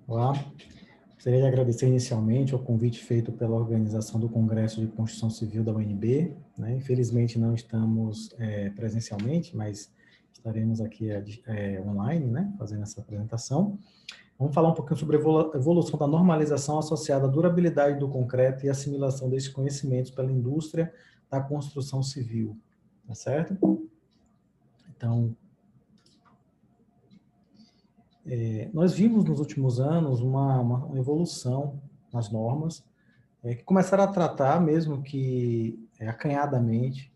Olá, gostaria de agradecer inicialmente o convite feito pela organização do Congresso de Construção Civil da UNB, né? Infelizmente não estamos presencialmente, mas estaremos aqui online, né? Fazendo essa apresentação. Vamos falar um pouquinho sobre a evolução da normalização associada à durabilidade do concreto e assimilação desses conhecimentos pela indústria da construção civil, tá certo? Então, nós vimos nos últimos anos uma evolução nas normas, que começaram a tratar, mesmo que acanhadamente,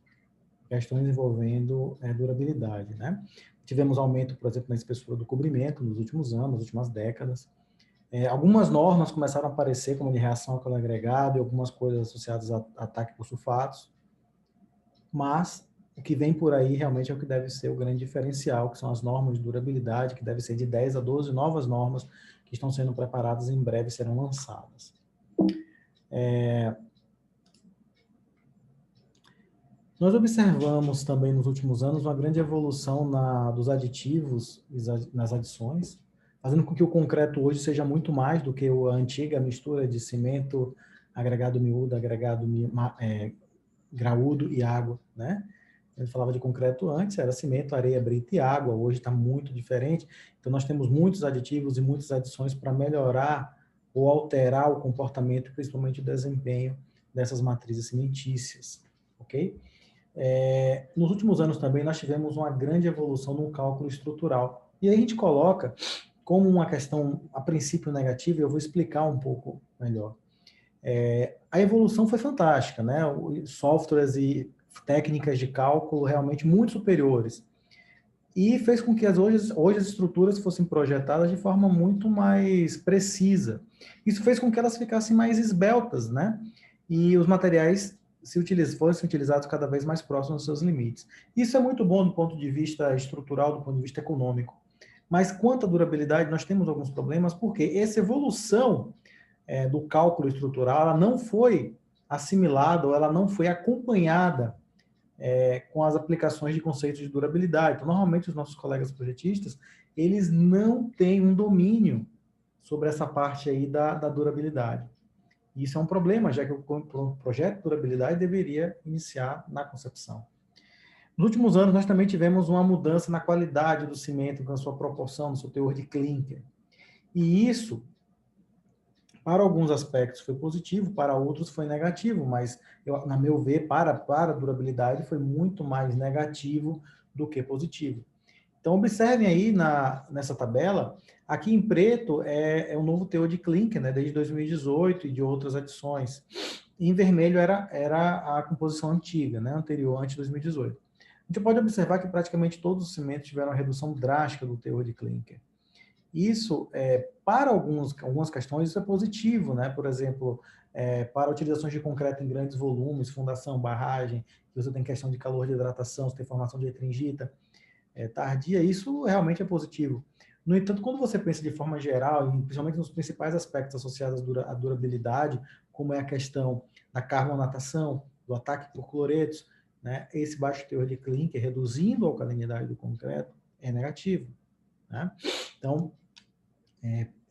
questões envolvendo durabilidade, né? Tivemos aumento, por exemplo, na espessura do cobrimento nos últimos anos, nas últimas décadas. Algumas normas começaram a aparecer, como de reação ao calor agregado e algumas coisas associadas a ataque por sulfatos, mas o que vem por aí realmente é o que deve ser o grande diferencial, que são as normas de durabilidade, que deve ser de 10 a 12 novas normas que estão sendo preparadas e em breve serão lançadas. Nós observamos também nos últimos anos uma grande evolução dos aditivos nas adições, fazendo com que o concreto hoje seja muito mais do que a antiga mistura de cimento, agregado miúdo, agregado graúdo e água, né? A gente falava de concreto antes, era cimento, areia, brita e água, hoje está muito diferente. Então, nós temos muitos aditivos e muitas adições para melhorar ou alterar o comportamento, principalmente o desempenho dessas matrizes cimentícias, ok? Nos últimos anos também nós tivemos uma grande evolução no cálculo estrutural. E aí a gente coloca como uma questão, a princípio, negativa, e eu vou explicar um pouco melhor. A evolução foi fantástica, né? Softwares e técnicas de cálculo realmente muito superiores. E fez com que hoje as estruturas fossem projetadas de forma muito mais precisa. Isso fez com que elas ficassem mais esbeltas, né? E os materiais fossem utilizados cada vez mais próximos dos seus limites. Isso é muito bom do ponto de vista estrutural, do ponto de vista econômico. Mas quanto à durabilidade, nós temos alguns problemas, porque essa evolução do cálculo estrutural, ela não foi assimilada, ou ela não foi acompanhada com as aplicações de conceitos de durabilidade. Então, normalmente, os nossos colegas projetistas, eles não têm um domínio sobre essa parte aí da durabilidade. E isso é um problema, já que o projeto de durabilidade deveria iniciar na concepção. Nos últimos anos, nós também tivemos uma mudança na qualidade do cimento, com a sua proporção, no seu teor de clinker. E isso, para alguns aspectos foi positivo, para outros foi negativo, mas, na meu ver, para a durabilidade foi muito mais negativo do que positivo. Então, observem aí nessa tabela, aqui em preto é o novo teor de clinker, né, desde 2018 e de outras adições. E em vermelho era a composição antiga, né, anterior, antes de 2018. A gente pode observar que praticamente todos os cimentos tiveram uma redução drástica do teor de clinker. Isso, para algumas questões, isso é positivo, né? Por exemplo, para utilizações de concreto em grandes volumes, fundação, barragem, que você tem questão de calor de hidratação, você tem formação de etringita tardia, isso realmente é positivo. No entanto, quando você pensa de forma geral, e principalmente nos principais aspectos associados à durabilidade, como é a questão da carbonatação, do ataque por cloretos, né? Esse baixo teor de clinker, reduzindo a alcalinidade do concreto, é negativo, né? Então,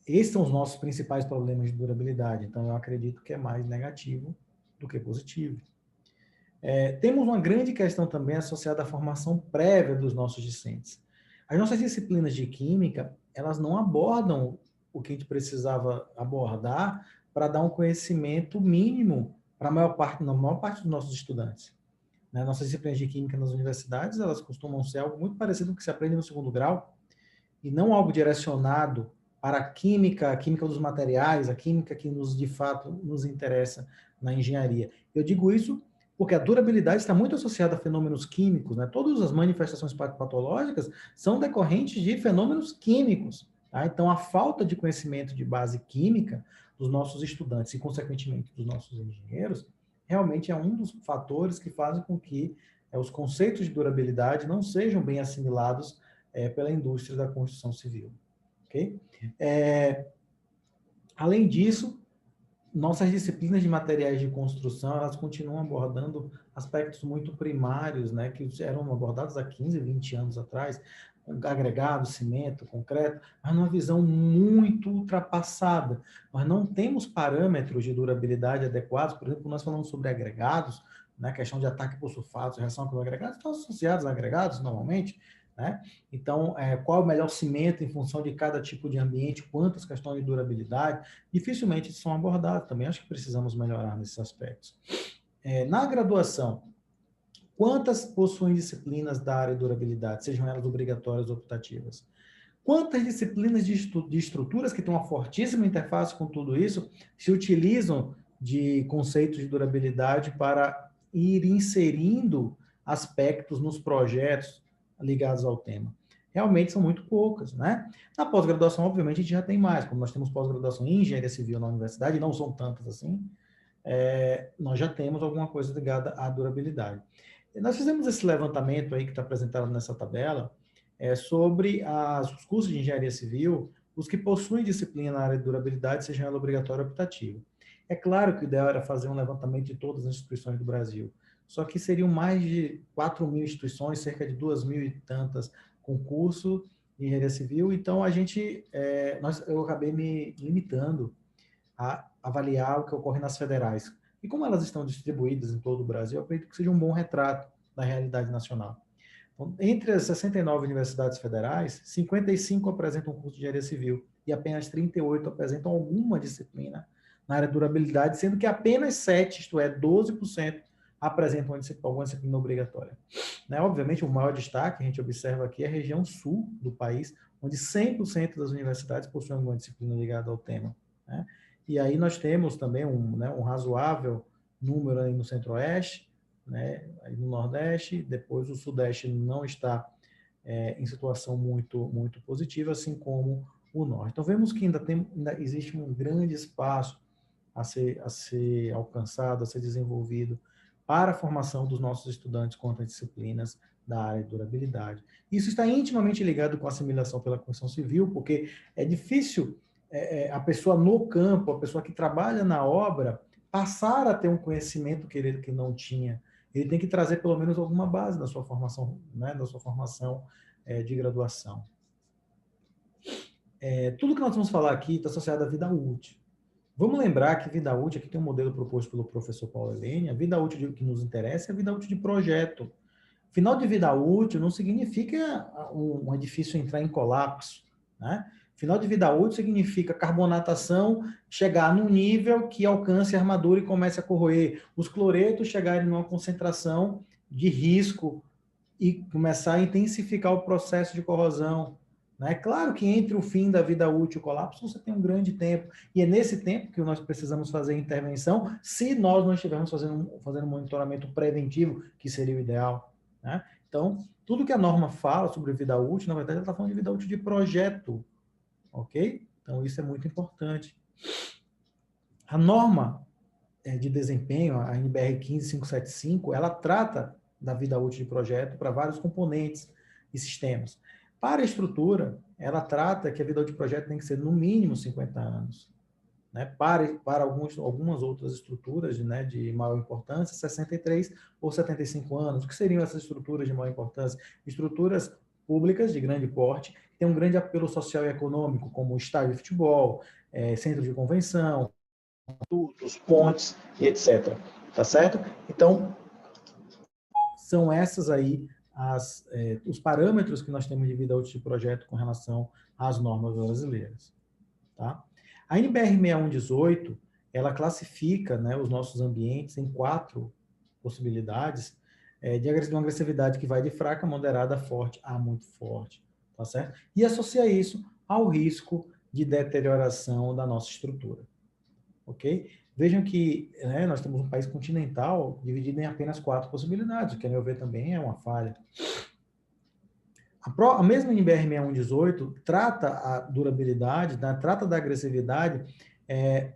esses são os nossos principais problemas de durabilidade. Então, eu acredito que é mais negativo do que positivo. Temos uma grande questão também associada à formação prévia dos nossos discentes. As nossas disciplinas de química, elas não abordam o que a gente precisava abordar para dar um conhecimento mínimo para a maior parte dos nossos estudantes. Né? Nossas disciplinas de química nas universidades, elas costumam ser algo muito parecido com o que se aprende no segundo grau, e não algo direcionado para a química dos materiais, a química que de fato nos interessa na engenharia. Eu digo isso porque a durabilidade está muito associada a fenômenos químicos, né? Todas as manifestações patológicas são decorrentes de fenômenos químicos. Tá? Então, a falta de conhecimento de base química dos nossos estudantes e, consequentemente, dos nossos engenheiros, realmente é um dos fatores que fazem com que os conceitos de durabilidade não sejam bem assimilados pela indústria da construção civil. Okay? Além disso, nossas disciplinas de materiais de construção, elas continuam abordando aspectos muito primários, né, que eram abordados há 15, 20 anos atrás, agregado, cimento, concreto, mas numa visão muito ultrapassada. Nós não temos parâmetros de durabilidade adequados. Por exemplo, nós falamos sobre agregados, né, questão de ataque por sulfatos, reação com agregados, estão associados a agregados normalmente, né? Então, qual é o melhor cimento em função de cada tipo de ambiente, quantas questões de durabilidade, dificilmente são abordados. Também acho que precisamos melhorar nesses aspectos. Na graduação, quantas possuem disciplinas da área de durabilidade, sejam elas obrigatórias ou optativas? Quantas disciplinas de estruturas que têm uma fortíssima interface com tudo isso se utilizam de conceitos de durabilidade para ir inserindo aspectos nos projetos ligados ao tema? Realmente são muito poucas, né? Na pós-graduação, obviamente, a gente já tem mais, como nós temos pós-graduação em engenharia civil na universidade, não são tantas assim, nós já temos alguma coisa ligada à durabilidade. Nós fizemos esse levantamento aí que está apresentado nessa tabela, sobre os cursos de engenharia civil, os que possuem disciplina na área de durabilidade, seja ela obrigatória ou optativa. É claro que o ideal era fazer um levantamento de todas as instituições do Brasil, só que seriam mais de 4.000 instituições, cerca de 2.000 e tantas com curso de engenharia civil, então eu acabei me limitando a avaliar o que ocorre nas federais. E como elas estão distribuídas em todo o Brasil, eu acredito que seja um bom retrato da realidade nacional. Então, entre as 69 universidades federais, 55 apresentam curso de engenharia civil e apenas 38 apresentam alguma disciplina na área de durabilidade, sendo que apenas 7, isto é, 12%, apresentam alguma disciplina obrigatória. Né? Obviamente, o maior destaque que a gente observa aqui é a região sul do país, onde 100% das universidades possuem alguma disciplina ligada ao tema. Né? E aí nós temos também um razoável número aí no Centro-Oeste, né, aí no Nordeste, depois o Sudeste não está em situação muito positiva, assim como o Norte. Então, vemos que ainda existe um grande espaço a ser alcançado, a ser desenvolvido para a formação dos nossos estudantes quanto às disciplinas da área de durabilidade. Isso está intimamente ligado com a assimilação pela construção civil, porque é difícil a pessoa no campo, a pessoa que trabalha na obra, passar a ter um conhecimento que não tinha. Ele tem que trazer pelo menos alguma base da sua formação, né, da sua formação de graduação. Tudo que nós vamos falar aqui está associado à vida útil. Vamos lembrar que vida útil, aqui tem um modelo proposto pelo professor Paulo Helene, a vida útil que nos interessa é a vida útil de projeto. Final de vida útil não significa um edifício entrar em colapso, né? Final de vida útil significa carbonatação chegar num nível que alcance a armadura e comece a corroer. Os cloretos chegarem numa concentração de risco e começar a intensificar o processo de corrosão. É claro que entre o fim da vida útil e o colapso você tem um grande tempo. E é nesse tempo que nós precisamos fazer intervenção, se nós não estivermos fazendo um monitoramento preventivo, que seria o ideal. Né? Então, tudo que a norma fala sobre vida útil, na verdade, ela está falando de vida útil de projeto. Ok? Então, isso é muito importante. A norma de desempenho, a NBR 15575, ela trata da vida útil de projeto para vários componentes e sistemas. Para a estrutura, ela trata que a vida útil de projeto tem que ser no mínimo 50 anos. Né? Para algumas outras estruturas, né, de maior importância, 63 ou 75 anos. O que seriam essas estruturas de maior importância? Estruturas públicas de grande porte, que têm um grande apelo social e econômico, como estádio de futebol, centro de convenção, dutos, pontes e etc. Tá certo? Então, são essas aí os parâmetros que nós temos de vida útil de projeto com relação às normas brasileiras. Tá? A NBR 6118, ela classifica, né, os nossos ambientes em 4 possibilidades de uma agressividade que vai de fraca, moderada, forte a muito forte. Tá certo? E associa isso ao risco de deterioração da nossa estrutura. Ok? Vejam que nós temos um país continental dividido em apenas 4 possibilidades, o que, a meu ver, também é uma falha. A mesma NBR 6118 trata a durabilidade, né, trata da agressividade,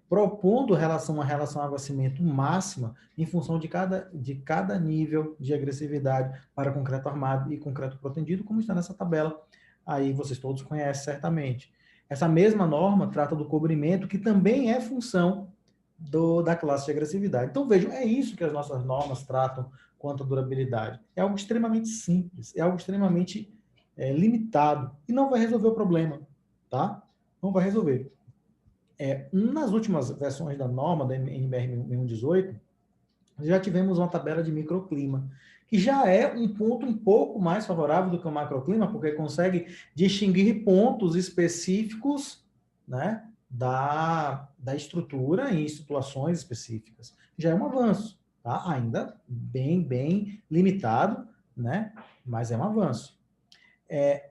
propondo uma relação água-cimento máxima em função de cada nível de agressividade para concreto armado e concreto protendido, como está nessa tabela. Aí vocês todos conhecem certamente. Essa mesma norma trata do cobrimento, que também é função da classe de agressividade. Então, vejam, é isso que as nossas normas tratam quanto à durabilidade. É algo extremamente simples, é algo extremamente limitado e não vai resolver o problema, tá? Não vai resolver. Nas últimas versões da norma, da NBR 1118, já tivemos uma tabela de microclima, que já é um ponto um pouco mais favorável do que o macroclima, porque consegue distinguir pontos específicos, né, da estrutura em situações específicas. Já é um avanço, tá? Ainda bem limitado, né, mas é um avanço.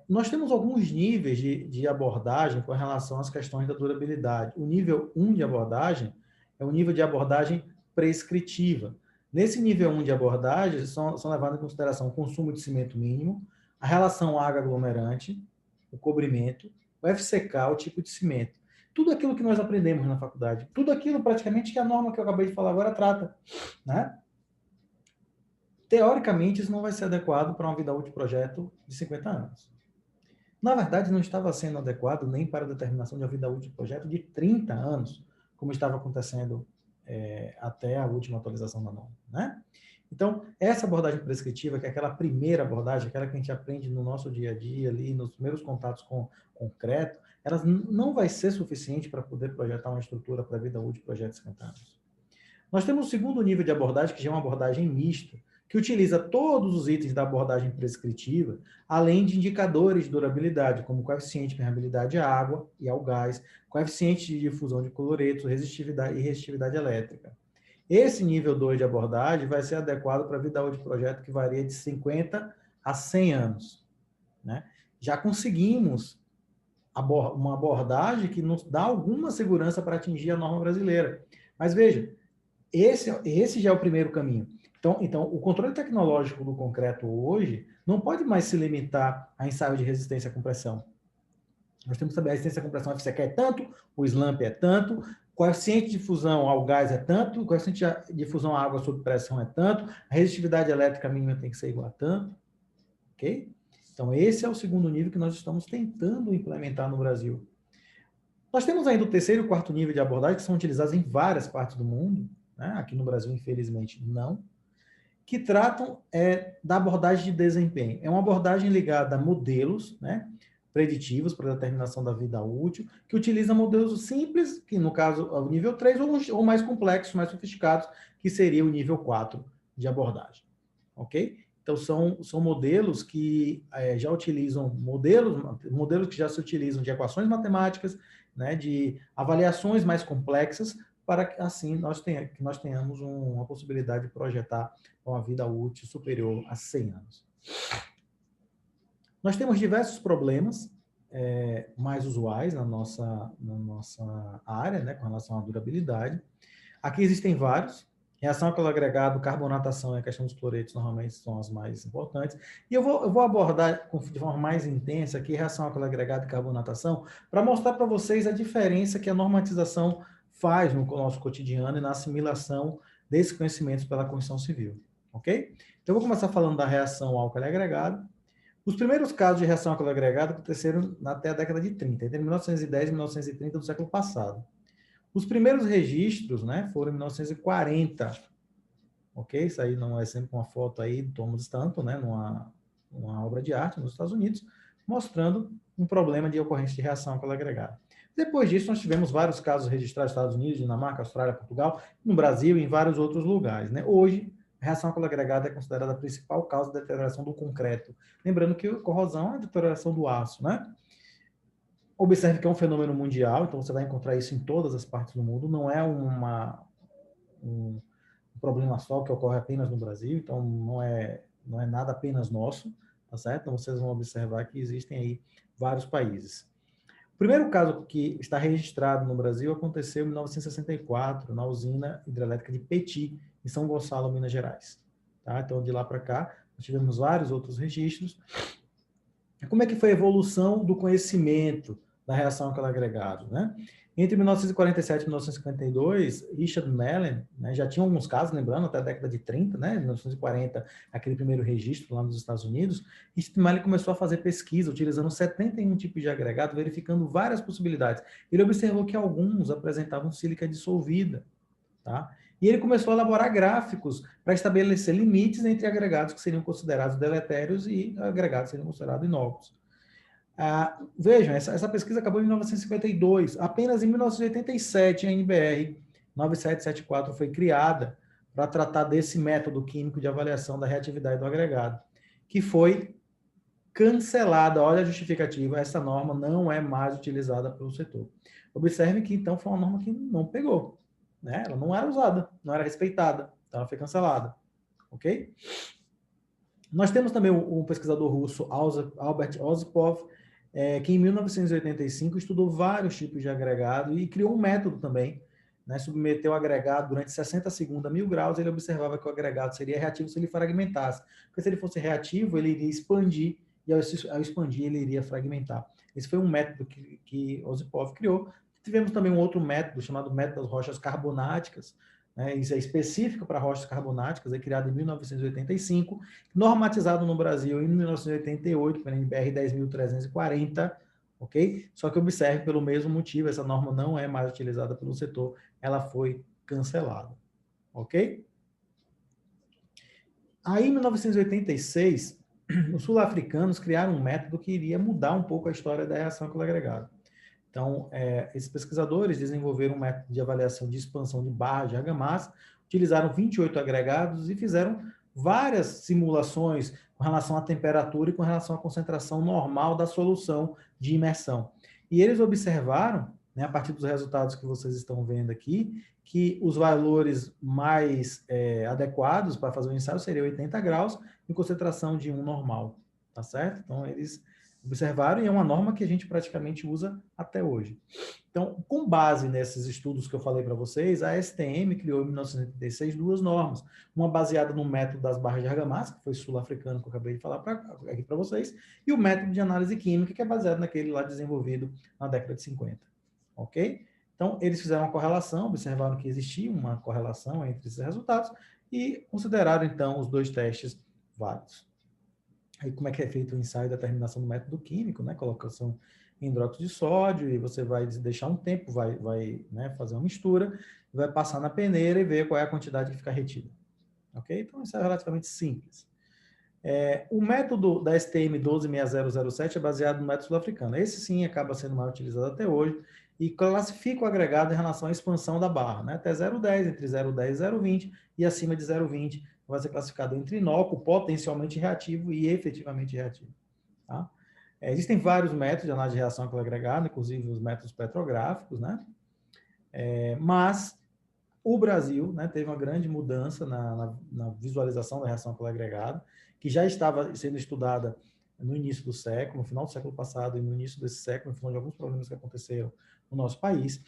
Nós temos alguns níveis de abordagem com relação às questões da durabilidade. O nível 1 de abordagem é o nível de abordagem prescritiva. Nesse nível 1 de abordagem, são levados em consideração o consumo de cimento mínimo, a relação água aglomerante, o cobrimento, o FCK, o tipo de cimento. Tudo aquilo que nós aprendemos na faculdade. Tudo aquilo praticamente que a norma que eu acabei de falar agora trata, né? Teoricamente, isso não vai ser adequado para uma vida útil de projeto de 50 anos. Na verdade, não estava sendo adequado nem para a determinação de uma vida útil de projeto de 30 anos, como estava acontecendo até a última atualização da norma, né? Então, essa abordagem prescritiva, que é aquela primeira abordagem, aquela que a gente aprende no nosso dia a dia, ali, nos primeiros contatos com concreto, ela não vai ser suficiente para poder projetar uma estrutura para a vida útil de projetos 50 anos. Nós temos o segundo nível de abordagem, que já é uma abordagem mista, que utiliza todos os itens da abordagem prescritiva, além de indicadores de durabilidade, como coeficiente de permeabilidade à água e ao gás, coeficiente de difusão de cloretos, resistividade e resistividade elétrica. Esse nível 2 de abordagem vai ser adequado para a vida útil de projeto, que varia de 50 a 100 anos, né? Já conseguimos uma abordagem que nos dá alguma segurança para atingir a norma brasileira. Mas veja, esse já é o primeiro caminho. Então, o controle tecnológico do concreto hoje não pode mais se limitar a ensaio de resistência à compressão. Nós temos que saber a resistência à compressão FCK é tanto, o SLAMP é tanto, o coeficiente de fusão ao gás é tanto, o coeficiente de fusão à água sob pressão é tanto, a resistividade elétrica mínima tem que ser igual a tanto, ok? Então, esse é o segundo nível que nós estamos tentando implementar no Brasil. Nós temos ainda o terceiro e o quarto nível de abordagem, que são utilizados em várias partes do mundo, né? Aqui no Brasil, infelizmente, não, que tratam da abordagem de desempenho. É uma abordagem ligada a modelos, né, preditivos para a determinação da vida útil, que utiliza modelos simples, que no caso é o nível 3, ou mais complexos, mais sofisticados, que seria o nível 4 de abordagem. Ok? Então, são modelos que já utilizam, modelos que já se utilizam de equações matemáticas, né, de avaliações mais complexas, para que assim nós tenhamos uma possibilidade de projetar uma vida útil superior a 100 anos. Nós temos diversos problemas mais usuais na nossa área, né, com relação à durabilidade. Aqui existem vários. Reação ao calor agregado, carbonatação e a questão dos cloretos normalmente são as mais importantes. E eu vou abordar de forma mais intensa aqui reação ao calor agregado e carbonatação para mostrar para vocês a diferença que a normatização faz no nosso cotidiano e na assimilação desses conhecimentos pela construção civil. Ok? Então, eu vou começar falando da reação ao álcool agregado. Os primeiros casos de reação ao álcool agregado aconteceram até a década de 30, entre 1910 e 1930 do século passado. Os primeiros registros, né, foram em 1940, ok? Isso aí não é sempre uma foto aí do Thomas Stanton, né, numa obra de arte nos Estados Unidos, mostrando um problema de ocorrência de reação com agregado. Depois disso, nós tivemos vários casos registrados nos Estados Unidos, Dinamarca, Austrália, Portugal, no Brasil e em vários outros lugares, né? Hoje, a reação com agregado é considerada a principal causa de deterioração do concreto. Lembrando que a corrosão é a deterioração do aço, né? Observe que é um fenômeno mundial, então você vai encontrar isso em todas as partes do mundo, não é um problema só que ocorre apenas no Brasil, então não é nada apenas nosso, tá certo? Então vocês vão observar que existem aí vários países. O primeiro caso que está registrado no Brasil aconteceu em 1964, na usina hidrelétrica de Peti, em São Gonçalo, Minas Gerais. Tá? Então, de lá para cá, nós tivemos vários outros registros. Como é que foi a evolução do conhecimento da reação ao calor agregado, né? Entre 1947 e 1952, Richard Mellon, né, já tinha alguns casos, lembrando, até a década de 30, né, 1940, aquele primeiro registro lá nos Estados Unidos, Richard Mellon começou a fazer pesquisa, utilizando 71 tipos de agregado, verificando várias possibilidades. Ele observou que alguns apresentavam sílica dissolvida, tá? E ele começou a elaborar gráficos para estabelecer limites entre agregados que seriam considerados deletérios e agregados que seriam considerados inócuos. Vejam, essa pesquisa acabou em 1952. Apenas em 1987, a NBR 9774 foi criada para tratar desse método químico de avaliação da reatividade do agregado, que foi cancelada. Olha a justificativa, essa norma não é mais utilizada pelo setor. Observe que, então, foi uma norma que não pegou, né? Ela não era usada, não era respeitada, então ela foi cancelada, ok? Nós temos também o pesquisador russo Albert Osipov, que em 1985 estudou vários tipos de agregado e criou um método também, né? Submeteu o agregado durante 60 segundos a 1000 graus, ele observava que o agregado seria reativo se ele fragmentasse, porque se ele fosse reativo, ele iria expandir, e ao expandir, ele iria fragmentar. Esse foi um método que Osipov criou. Tivemos também um outro método, chamado método das rochas carbonáticas, né? Isso é específico para rochas carbonáticas, é criado em 1985, normatizado no Brasil em 1988, pela NBR 10.340, ok? Só que observe, pelo mesmo motivo, essa norma não é mais utilizada pelo setor, ela foi cancelada, ok? Aí, em 1986, os sul-africanos criaram um método que iria mudar um pouco a história da reação com o agregado. Então, esses pesquisadores desenvolveram um método de avaliação de expansão de barras de argamassa, utilizaram 28 agregados e fizeram várias simulações com relação à temperatura e com relação à concentração normal da solução de imersão. E eles observaram, né, a partir dos resultados que vocês estão vendo aqui, que os valores mais adequados para fazer o ensaio seriam 80 graus em concentração de 1 normal, tá certo? Então, eles observaram e é uma norma que a gente praticamente usa até hoje. Então, com base nesses estudos que eu falei para vocês, a STM criou em 1986 duas normas, uma baseada no método das barras de argamassa, que foi sul-africano que eu acabei de falar aqui para vocês, e o método de análise química, que é baseado naquele lá desenvolvido na década de 50, ok? Então, eles fizeram uma correlação, observaram que existia uma correlação entre esses resultados e consideraram, então, os dois testes válidos. Aí, como é que é feito o ensaio de determinação do método químico, né? Colocação em hidróxido de sódio, e você vai deixar um tempo, vai né, fazer uma mistura, vai passar na peneira e ver qual é a quantidade que fica retida. Ok? Então, isso é relativamente simples. O método da STM 126007 é baseado no método sul-africano. Esse, sim, acaba sendo mais utilizado até hoje e classifica o agregado em relação à expansão da barra, né? Até 0,10, entre 0,10 e 0,20, e acima de 0,20 vai ser classificado entre inócuo, potencialmente reativo e efetivamente reativo. Tá? Existem vários métodos de análise de reação com agregado, inclusive os métodos petrográficos, né? Mas o Brasil, né, teve uma grande mudança na visualização da reação com agregado, que já estava sendo estudada no início do século, no final do século passado e no início desse século, em função de alguns problemas que aconteceram no nosso país.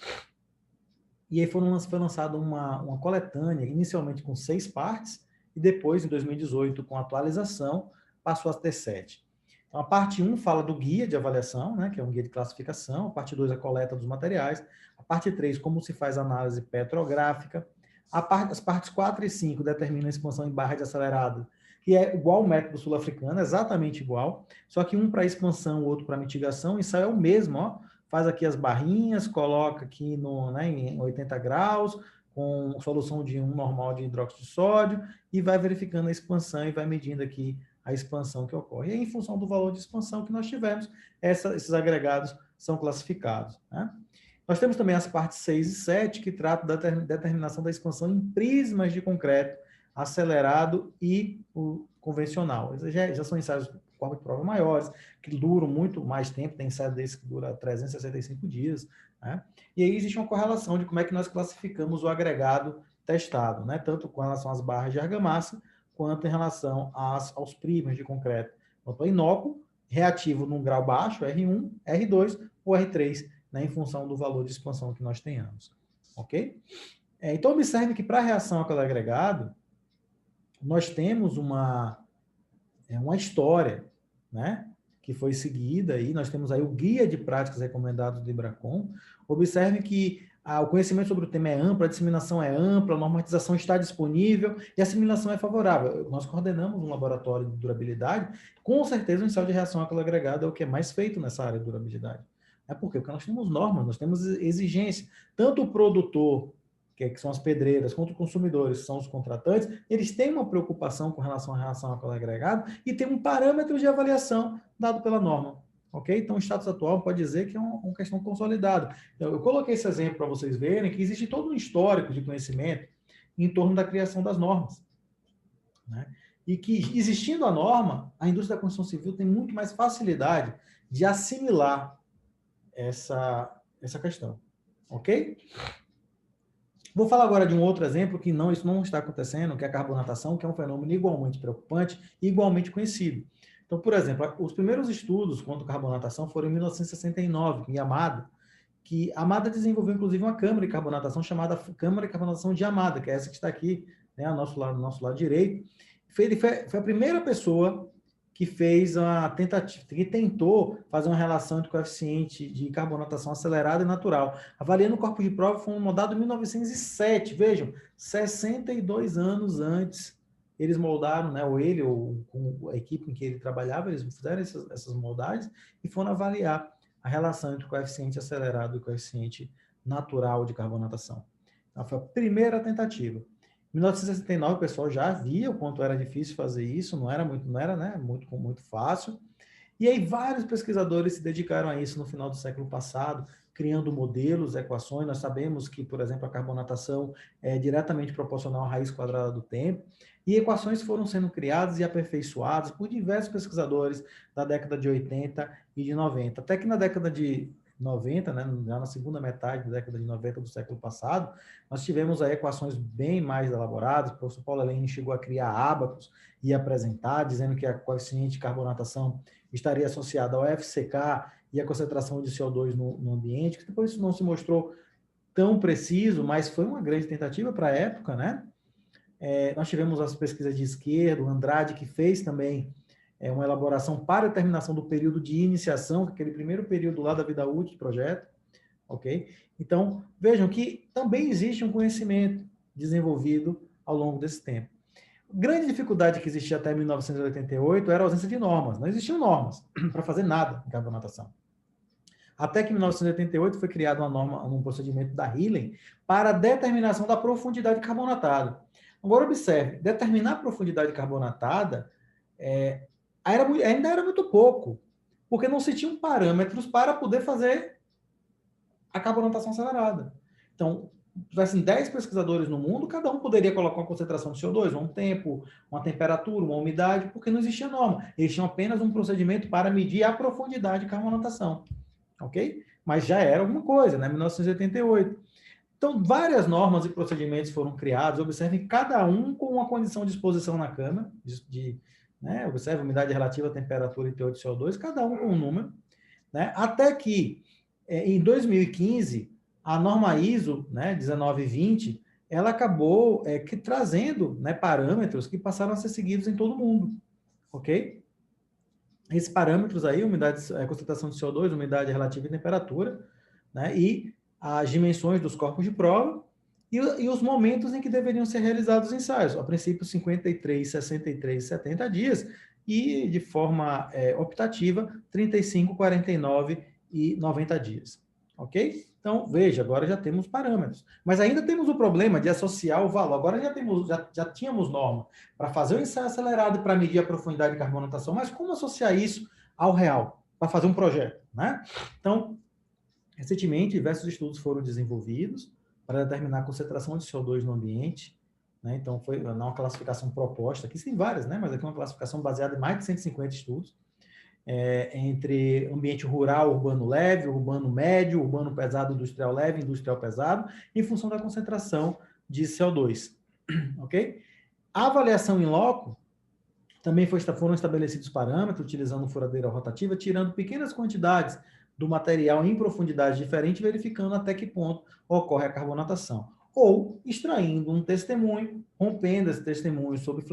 E aí foi lançada uma coletânea, inicialmente com 6 partes, e depois, em 2018, com atualização, passou a ter 7. Então, a parte 1 fala do guia de avaliação, né, que é um guia de classificação, a parte 2 é a coleta dos materiais, a parte 3, como se faz a análise petrográfica, as partes 4 e 5 determinam a expansão em barra de acelerado, que é igual ao método sul-africano, exatamente igual, só que um para expansão, o outro para mitigação, o ensaio é o mesmo, ó, faz aqui as barrinhas, coloca aqui em 80 graus, com solução de 1 normal de hidróxido de sódio, e vai verificando a expansão e vai medindo aqui a expansão que ocorre. E aí, em função do valor de expansão que nós tivemos, esses agregados são classificados, né? Nós temos também as partes 6 e 7, que tratam da determinação da expansão em prismas de concreto acelerado e o convencional. Esses já são ensaios corpo de prova maiores, que duram muito mais tempo, tem ensaio desse que dura 365 dias, né? E aí existe uma correlação de como é que nós classificamos o agregado testado, né? Tanto com relação às barras de argamassa, quanto em relação aos prismas de concreto. Então, inócuo, reativo num grau baixo, R1, R2 ou R3, né, em função do valor de expansão que nós tenhamos. Ok? Então, observe que para a reação àquele agregado, nós temos uma história, né, que foi seguida, aí nós temos aí o guia de práticas recomendados do IBRACON. Observe que o conhecimento sobre o tema é amplo, a disseminação é ampla, a normatização está disponível e a assimilação é favorável. Nós coordenamos um laboratório de durabilidade, com certeza o ensaio de reação àquele agregado é o que é mais feito nessa área de durabilidade. Por quê? Porque nós temos normas, nós temos exigência. Tanto o produtor que são as pedreiras, contra os consumidores, que são os contratantes, eles têm uma preocupação com relação ao valor agregado e tem um parâmetro de avaliação dado pela norma. Ok? Então, o status atual pode dizer que é uma questão consolidada. Então, eu coloquei esse exemplo para vocês verem que existe todo um histórico de conhecimento em torno da criação das normas. Né? E que, existindo a norma, a indústria da construção civil tem muito mais facilidade de assimilar essa questão. Ok? Vou falar agora de um outro exemplo que isso não está acontecendo, que é a carbonatação, que é um fenômeno igualmente preocupante e igualmente conhecido. Então, por exemplo, os primeiros estudos contra a carbonatação foram em 1969, em Yamada, que Yamada desenvolveu, inclusive, uma câmara de carbonatação chamada Câmara de Carbonatação de Yamada, que é essa que está aqui, né, ao nosso lado direito. Ele foi a primeira pessoa que fez uma tentativa, que tentou fazer uma relação entre coeficiente de carbonatação acelerada e natural. Avaliando o corpo de prova, foi moldado em 1907. Vejam, 62 anos antes, eles moldaram, né, ou com a equipe em que ele trabalhava, eles fizeram essas moldagens e foram avaliar a relação entre o coeficiente acelerado e o coeficiente natural de carbonatação. Então, foi a primeira tentativa. Em 1969, o pessoal já via o quanto era difícil fazer isso, não era muito fácil. E aí vários pesquisadores se dedicaram a isso no final do século passado, criando modelos, equações. Nós sabemos que, por exemplo, a carbonatação é diretamente proporcional à raiz quadrada do tempo. E equações foram sendo criadas e aperfeiçoadas por diversos pesquisadores da década de 80 e de 90. Até que na década de 90, né, já na segunda metade da década de 90 do século passado, nós tivemos aí equações bem mais elaboradas. O professor Paulo Helene chegou a criar ábacos e apresentar, dizendo que a coeficiente de carbonatação estaria associada ao FCK e à concentração de CO2 no ambiente, que depois isso não se mostrou tão preciso, mas foi uma grande tentativa para a época, né? Nós tivemos as pesquisas de esquerda, o Andrade, que fez também uma elaboração para a determinação do período de iniciação, aquele primeiro período lá da vida útil do projeto, ok? Então, vejam que também existe um conhecimento desenvolvido ao longo desse tempo. A grande dificuldade que existia até 1988 era a ausência de normas. Não existiam normas para fazer nada em carbonatação. Até que em 1988 foi criada uma norma, um procedimento da Hillen para a determinação da profundidade carbonatada. Agora, observe, determinar a profundidade carbonatada ainda era muito pouco, porque não se tinham parâmetros para poder fazer a carbonatação acelerada. Então, tivessem 10 pesquisadores no mundo, cada um poderia colocar uma concentração de CO2, um tempo, uma temperatura, uma umidade, porque não existia norma. Eles tinham apenas um procedimento para medir a profundidade de carbonatação. Ok? Mas já era alguma coisa, né? 1988. Então, várias normas e procedimentos foram criados, observem cada um com uma condição de exposição na câmara, né? Observe a umidade relativa, temperatura e teor de CO2, cada um com um número, né? Até que, em 2015, a norma ISO, né, 1920, ela acabou trazendo, né, parâmetros que passaram a ser seguidos em todo o mundo, ok? Esses parâmetros aí, concentração de CO2, umidade relativa e temperatura, né, e as dimensões dos corpos de prova e os momentos em que deveriam ser realizados os ensaios. A princípio, 53, 63, 70 dias e, de forma optativa, 35, 49 e 90 dias. Ok? Então, veja, agora já temos parâmetros. Mas ainda temos o problema de associar o valor. Agora já tínhamos norma para fazer o ensaio acelerado para medir a profundidade de carbonatação, mas como associar isso ao real, para fazer um projeto, né? Então, recentemente, diversos estudos foram desenvolvidos para determinar a concentração de CO2 no ambiente, né? Então, foi uma classificação proposta, aqui tem várias, né? Mas aqui é uma classificação baseada em mais de 150 estudos, entre ambiente rural, urbano leve, urbano médio, urbano pesado, industrial leve, industrial pesado, em função da concentração de CO2, ok? A avaliação em loco, também foram estabelecidos parâmetros, utilizando furadeira rotativa, tirando pequenas quantidades do material em profundidade diferente, verificando até que ponto ocorre a carbonatação. Ou extraindo um testemunho, rompendo esse testemunho sobre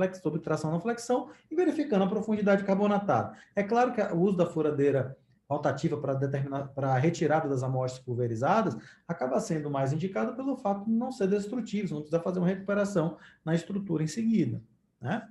tração na flexão e verificando a profundidade carbonatada. É claro que o uso da furadeira rotativa para a retirada das amostras pulverizadas acaba sendo mais indicado pelo fato de não ser destrutivo, não precisa fazer uma recuperação na estrutura em seguida, né?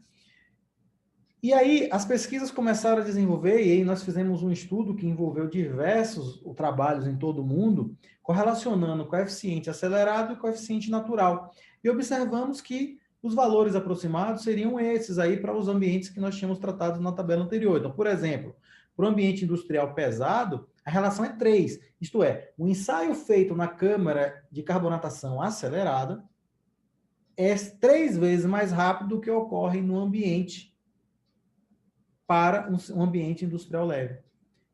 E aí, as pesquisas começaram a desenvolver, e aí nós fizemos um estudo que envolveu diversos trabalhos em todo o mundo, correlacionando o coeficiente acelerado e o coeficiente natural. E observamos que os valores aproximados seriam esses aí para os ambientes que nós tínhamos tratado na tabela anterior. Então, por exemplo, para o ambiente industrial pesado, a relação é 3, isto é, o ensaio feito na câmara de carbonatação acelerada é 3 vezes mais rápido do que ocorre no ambiente para um ambiente industrial leve.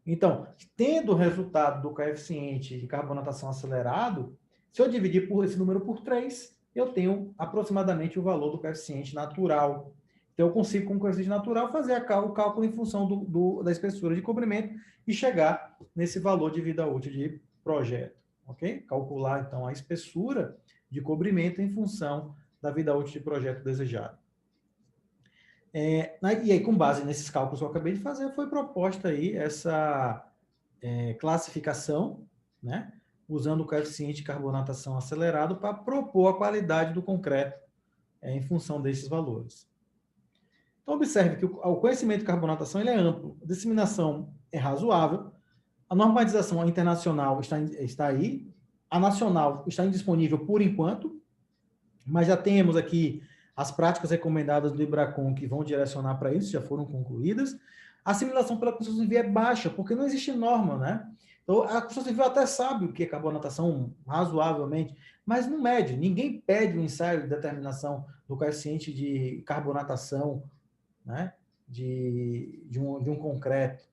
Então, tendo o resultado do coeficiente de carbonatação acelerado, se eu dividir esse número por 3, eu tenho aproximadamente o valor do coeficiente natural. Então, eu consigo, com o coeficiente natural, fazer o cálculo em função da espessura de cobrimento e chegar nesse valor de vida útil de projeto. Ok? Calcular, então, a espessura de cobrimento em função da vida útil de projeto desejado. E aí, com base nesses cálculos que eu acabei de fazer, foi proposta aí essa classificação, né, usando o coeficiente de carbonatação acelerado para propor a qualidade do concreto em função desses valores. Então, observe que o conhecimento de carbonatação ele é amplo, a disseminação é razoável, a normatização internacional está aí, a nacional está indisponível por enquanto, mas já temos aqui as práticas recomendadas do IBRACON que vão direcionar para isso, já foram concluídas. A assimilação pela construção civil é baixa, porque não existe norma, né? Então, a construção civil até sabe o que é carbonatação razoavelmente, mas não mede. Ninguém pede um ensaio de determinação do coeficiente de carbonatação, né? de um concreto,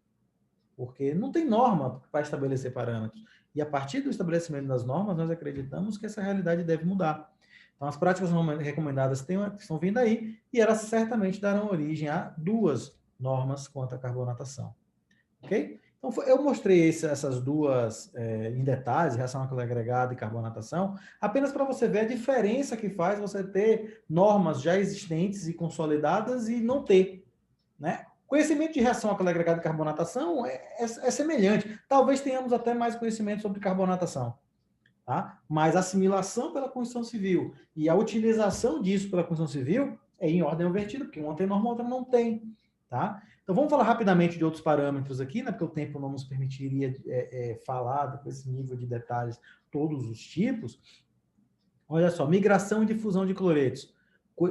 porque não tem norma para estabelecer parâmetros. E a partir do estabelecimento das normas, nós acreditamos que essa realidade deve mudar. Então, as práticas recomendadas estão vindo aí, e elas certamente darão origem a 2 normas quanto à carbonatação. Ok? Então, eu mostrei essas duas em detalhes, reação alcoólica agregada e carbonatação, apenas para você ver a diferença que faz você ter normas já existentes e consolidadas e não ter. Né? Conhecimento de reação alcoólica agregada e carbonatação é semelhante. Talvez tenhamos até mais conhecimento sobre carbonatação. Tá? Mas a assimilação pela Constituição Civil e a utilização disso pela Constituição Civil é em ordem invertida, porque uma tem norma, outra não tem. Tá? Então, vamos falar rapidamente de outros parâmetros aqui, né, porque o tempo não nos permitiria falar com esse nível de detalhes todos os tipos. Olha só, migração e difusão de cloretos.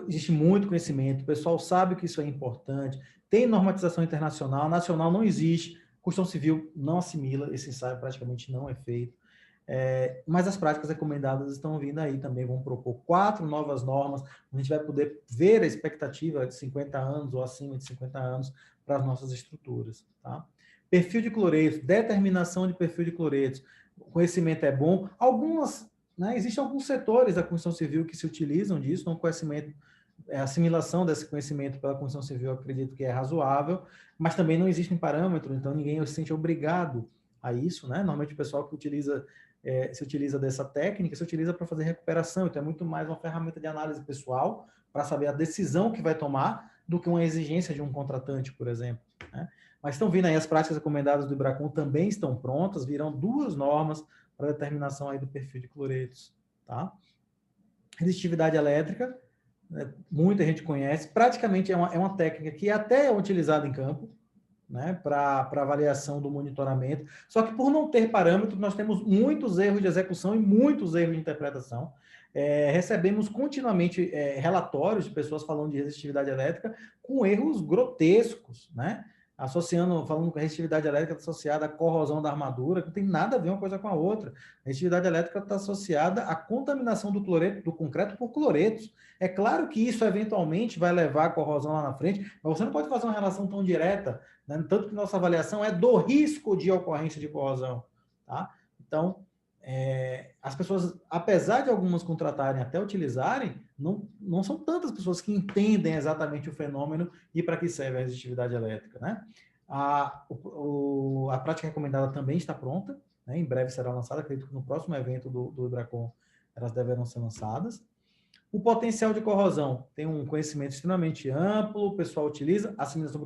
Existe muito conhecimento, o pessoal sabe que isso é importante, tem normatização internacional, nacional não existe, Constituição Civil não assimila, esse ensaio praticamente não é feito. Mas as práticas recomendadas estão vindo aí também, vão propor 4 novas normas, a gente vai poder ver a expectativa de 50 anos ou acima de 50 anos para as nossas estruturas. Tá? Perfil de cloretos, determinação de perfil de cloretos, o conhecimento é bom, existem alguns setores da Constituição Civil que se utilizam disso, no conhecimento, a assimilação desse conhecimento pela Constituição Civil, eu acredito que é razoável, mas também não existe um parâmetro, então ninguém se sente obrigado a isso, né? Normalmente o pessoal que se utiliza dessa técnica, se utiliza para fazer recuperação, então é muito mais uma ferramenta de análise pessoal para saber a decisão que vai tomar do que uma exigência de um contratante, por exemplo. Né? Mas estão vindo aí as práticas recomendadas do IBRACON também estão prontas, virão 2 normas para determinação aí do perfil de cloretos. Tá? Resistividade elétrica, né? Muita gente conhece, praticamente é uma técnica que até é utilizada em campo, né, para avaliação do monitoramento. Só que por não ter parâmetros, nós temos muitos erros de execução e muitos erros de interpretação. Recebemos continuamente relatórios de pessoas falando de resistividade elétrica com erros grotescos, né? Falando que a resistividade elétrica está associada à corrosão da armadura, que não tem nada a ver uma coisa com a outra. A resistividade elétrica está associada à contaminação do concreto por cloretos. É claro que isso eventualmente vai levar à corrosão lá na frente, mas você não pode fazer uma relação tão direta, né? Tanto que nossa avaliação é do risco de ocorrência de corrosão. Tá? Então, as pessoas, apesar de algumas contratarem até utilizarem, não são tantas pessoas que entendem exatamente o fenômeno e para que serve a resistividade elétrica. Né? A prática recomendada também está pronta, né? Em breve será lançada, acredito que no próximo evento do IBRACON elas deverão ser lançadas. O potencial de corrosão tem um conhecimento extremamente amplo, o pessoal utiliza, a assimilação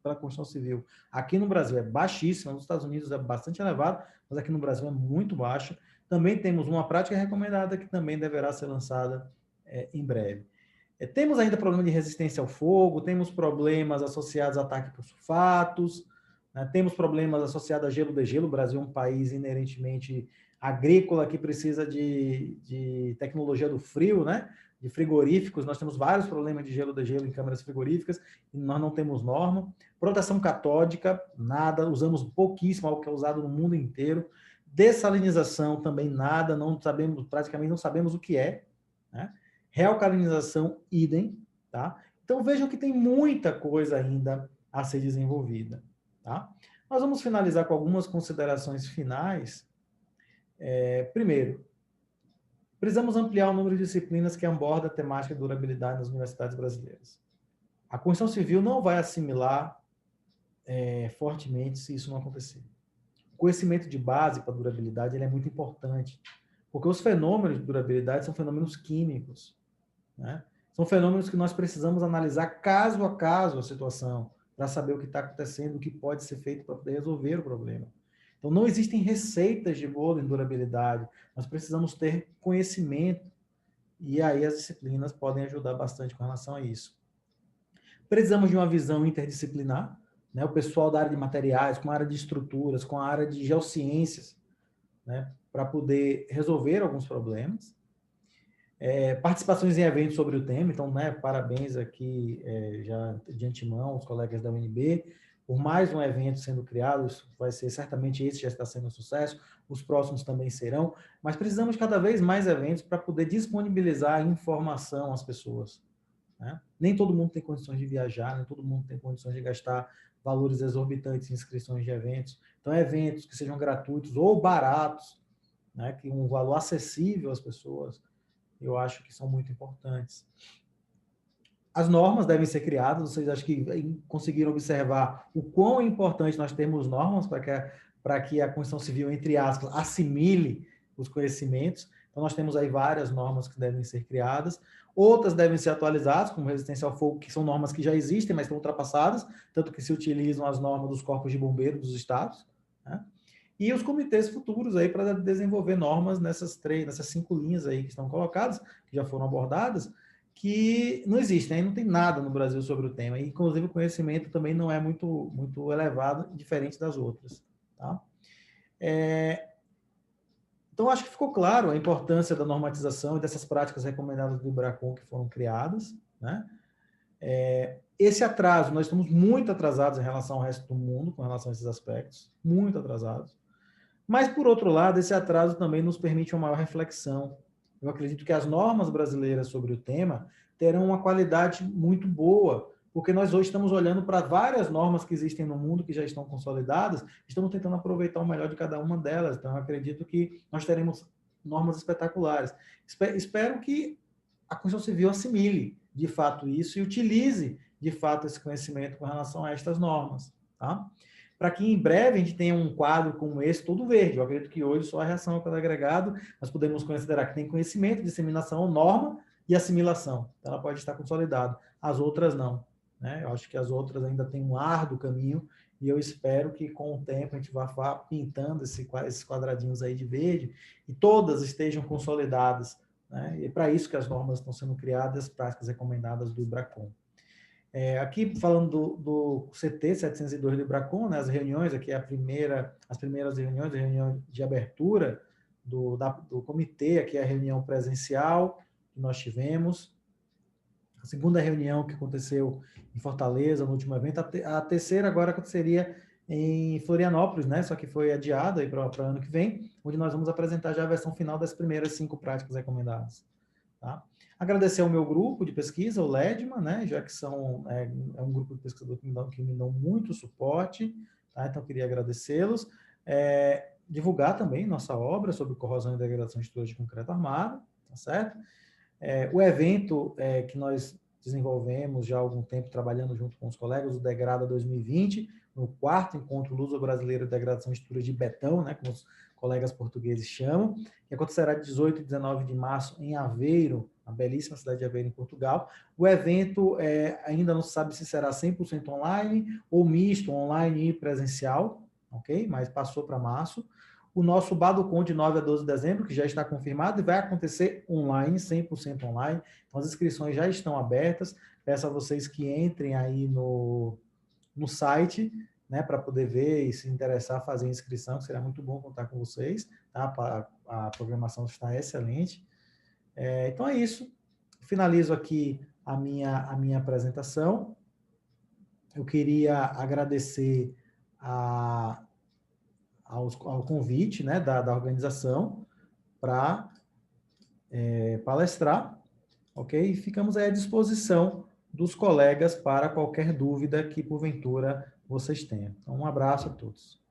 pela Constituição Civil aqui no Brasil é baixíssima, nos Estados Unidos é bastante elevada, mas aqui no Brasil é muito baixa. Também temos uma prática recomendada que também deverá ser lançada em breve. Temos ainda problema de resistência ao fogo, temos problemas associados a ataque por sulfatos, né? Temos problemas associados a gelo-degelo. O Brasil é um país inerentemente agrícola que precisa de tecnologia do frio, né? De frigoríficos. Nós temos vários problemas de gelo-degelo em câmaras frigoríficas e nós não temos norma. Proteção catódica, nada, usamos pouquíssimo, algo que é usado no mundo inteiro. Dessalinização também nada, não sabemos, praticamente não sabemos o que é, né? Realcalinização, idem, tá? Então vejam que tem muita coisa ainda a ser desenvolvida, tá? Nós vamos finalizar com algumas considerações finais. Primeiro, precisamos ampliar o número de disciplinas que abordam a temática de durabilidade nas universidades brasileiras. A Constituição Civil não vai assimilar fortemente se isso não acontecer. O conhecimento de base para a durabilidade ele é muito importante, porque os fenômenos de durabilidade são fenômenos químicos, né? São fenômenos que nós precisamos analisar caso a caso a situação, para saber o que está acontecendo, o que pode ser feito para poder resolver o problema. Então, não existem receitas de bolo em durabilidade, nós precisamos ter conhecimento, e aí as disciplinas podem ajudar bastante com relação a isso. Precisamos de uma visão interdisciplinar, né? O pessoal da área de materiais, com a área de estruturas, com a área de geociências, né? Para poder resolver alguns problemas. Participações em eventos sobre o tema, então, né, parabéns aqui já de antemão aos colegas da UNB, por mais um evento sendo criado, isso vai ser, certamente esse já está sendo um sucesso, os próximos também serão, mas precisamos de cada vez mais eventos para poder disponibilizar informação às pessoas, né? Nem todo mundo tem condições de viajar, nem todo mundo tem condições de gastar valores exorbitantes em inscrições de eventos, então eventos que sejam gratuitos ou baratos, né, que um valor acessível às pessoas, eu acho que são muito importantes. As normas devem ser criadas, vocês acho que conseguiram observar o quão é importante nós termos normas para que a Constituição Civil, entre aspas, assimile os conhecimentos. Então, nós temos aí várias normas que devem ser criadas. Outras devem ser atualizadas, como resistência ao fogo, que são normas que já existem, mas estão ultrapassadas, tanto que se utilizam as normas dos corpos de bombeiros dos estados, né? E os comitês futuros aí para desenvolver normas nessas 5 linhas aí que estão colocadas, que já foram abordadas, que não existem, não tem nada no Brasil sobre o tema, e inclusive o conhecimento também não é muito elevado, diferente das outras, tá? Então, acho que ficou claro a importância da normatização e dessas práticas recomendadas do IBRACON que foram criadas, né? Esse atraso, nós estamos muito atrasados em relação ao resto do mundo, com relação a esses aspectos, muito atrasados. Mas, por outro lado, esse atraso também nos permite uma maior reflexão. Eu acredito que as normas brasileiras sobre o tema terão uma qualidade muito boa, porque nós hoje estamos olhando para várias normas que existem no mundo, que já estão consolidadas, estamos tentando aproveitar o melhor de cada uma delas. Então, eu acredito que nós teremos normas espetaculares. Espero que a Constituição Civil assimile, de fato, isso e utilize, de fato, esse conhecimento com relação a estas normas, tá? Para que em breve a gente tenha um quadro como esse todo verde. Eu acredito que hoje só a reação ao calor agregado nós podemos considerar que tem conhecimento, disseminação, norma e assimilação. Então, ela pode estar consolidada. As outras não, né? Eu acho que as outras ainda têm um árduo caminho e eu espero que com o tempo a gente vá pintando esses quadradinhos aí de verde e todas estejam consolidadas, né? E é para isso que as normas estão sendo criadas, práticas recomendadas do IBRACON. Aqui, falando do CT 702 do IBRACON, né, as reuniões, aqui as primeiras reuniões, a reunião de abertura do comitê, aqui é a reunião presencial que nós tivemos, a segunda reunião que aconteceu em Fortaleza, no último evento, a terceira agora aconteceria em Florianópolis, né, só que foi adiada para o ano que vem, onde nós vamos apresentar já a versão final das primeiras 5 práticas recomendadas. Tá? Agradecer ao meu grupo de pesquisa, o LEDMA, né, já que é um grupo de pesquisadores que me dão muito suporte, tá? Então eu queria agradecê-los. Divulgar também nossa obra sobre corrosão e degradação de estruturas de concreto armado, tá certo? O evento que nós desenvolvemos já há algum tempo, trabalhando junto com os colegas, o Degrada 2020, no 4º Encontro Luso-Brasileiro de Degradação de Estruturas de Betão, né, como os colegas portugueses chamam, que acontecerá de 18 e 19 de março em Aveiro, a belíssima cidade de Aveiro, em Portugal. O evento ainda não se sabe se será 100% online ou misto, online e presencial, ok? Mas passou para março. o nosso Baducon de 9 a 12 de dezembro, que já está confirmado, e vai acontecer online, 100% online. Então, as inscrições já estão abertas. Peço a vocês que entrem aí no site, né, para poder ver e se interessar, fazer a inscrição, que será muito bom contar com vocês. Tá? A programação está excelente. Então, é isso. Finalizo aqui a minha apresentação. Eu queria agradecer ao convite, né, da organização para palestrar, ok? E ficamos aí à disposição dos colegas para qualquer dúvida que, porventura, vocês tenham. Então, um abraço a todos.